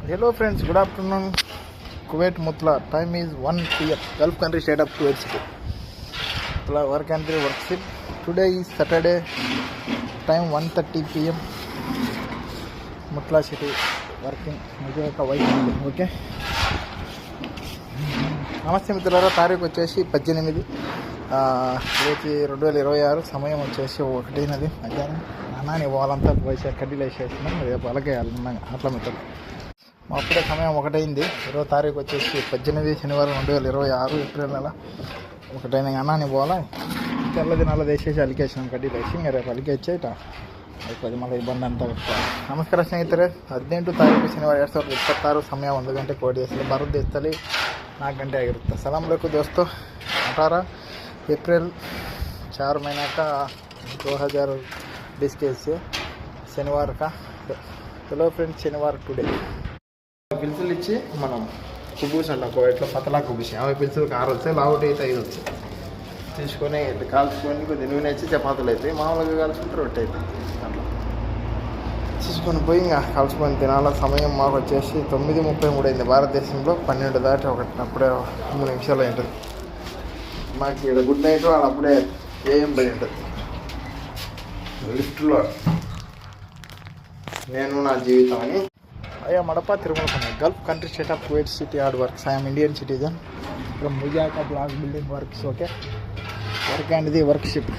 Hello friends, good afternoon. Kuwait Mutla. Time is 1 p.m. Gulf country state of Kuwait City. Mutla work country works it. Today is Saturday. Time 1:30 p.m. Mutla City working. मुझे ఒక wife ఉంది. Okay. నమస్తే మిత్రులారా, తారీఖు వచ్చేసి 18 2026. సమయం వచ్చేసి 1 మధ్యాహ్నం. అన్నాని వాళ్ళంతా పోయి కడ్డీలు వేసేసినాం. రేపు అలాగేయాలి అట్లా మిత్రులు. అప్పుడే సమయం 1 అయింది. 20 తారీఖు వచ్చేసి 18 శనివారం 2026 ఏప్రిల్ నెల 1 అయిన అన్నాని పోవాలా. తెల్ల దినాలు వేసేసి అలికేసినాం కడ్డీలు వేసి. ఇంకా రేపు అలికేచ్చేట అయిపోయింది, మళ్ళీ ఇబ్బంది అంతా పెట్టుకోవాలి. నమస్కారం స్నేహితురే. 18 తారీఖు శనివారం 2026 సమయం 1 ಗಂಟೆ ಕೋಡಿಯಲ್ಲಿ ಭಾರತದೇಶದಲ್ಲಿ 4 ಗಂಟೆ ಆಗಿರುತ್ತೆ. ಸಲಾಮ್ ಅಲೈಕುಂ ದೋಸ್ತೋ. 18 ಏಪ್ರಿಲ್ 4 महीना का 2020 के से శనివాर का. హలో ఫ్రెండ్స్, శనివారం టుడే పిలుసులు ఇచ్చి మనం కుబూస్ అంటాం ఇట్లా పతలా కుబూసి. అవి పిలుసులకు 6 వస్తాయి, లావుట్ అయితే 5 వచ్చాయి. తీసుకొని ఇట్లా కాల్చుకొని కొద్దిగా నూనె వచ్చి చపాతీలు అవుతాయి. మామూలుగా కాల్చుకుంటే రొట్టె అవుతాయి. అట్లా తీసుకొని పోయి ఇంకా కాల్చుకొని తినాల. సమయం మాకు వచ్చేసి 9:33 అయింది. భారతదేశంలో 12 దాటి 1 అప్పుడే 3 నిమిషాలు ఉంటుంది. మాకు ఇక్కడ గుడ్ నైట్ వాళ్ళు అప్పుడే ఏం పడి ఉంటుంది. లిఫ్ట్లో నేను నా జీవితం అని అయ్యా మడప తిరుమల పని Gulf country state of Kuwait city hard works. I'm Indian citizen from ముజాకా block building works. Okay, work and the worship.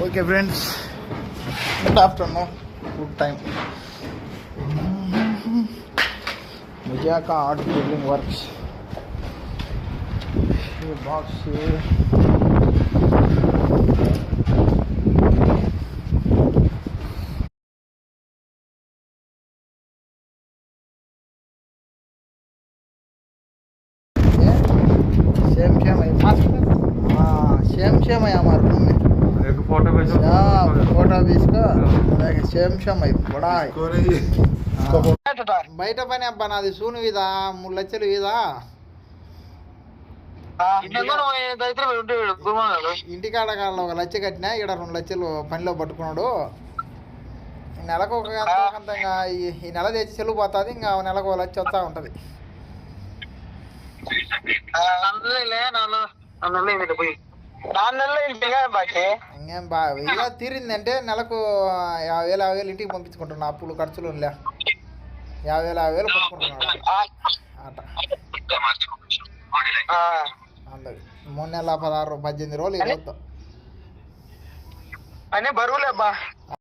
Okay friends, good afternoon, good time. ముజాకా hard building works. Box same है हमारे room में. एक photo भेजो. Photo भी इसका same है, बड़ा है. బయట పని అబ్బా నాది. సూను వీదా 3 లక్షలు వీదా. ఇంటికాడ 1 లక్ష కట్టినా, ఇక్కడ 2 లక్షలు పనిలో పట్టుకున్నాడు. నెలకు ఒక అంతంగా ఈ నెల తెచ్చి సెలవు పోతుంది. ఇంకా నెలకు 1 లక్ష వస్తూ ఉంటుంది. ఇంకేం ఇలా తీరిందంటే నెలకు 50,000 ఇంటికి పంపించుకుంటున్నా. అప్పులు ఖర్చులు 50,000 పట్టుకుంటున్నాడు అట. అందరి 3 నెలల 16 18 రోజులు ఈ రోజుతో.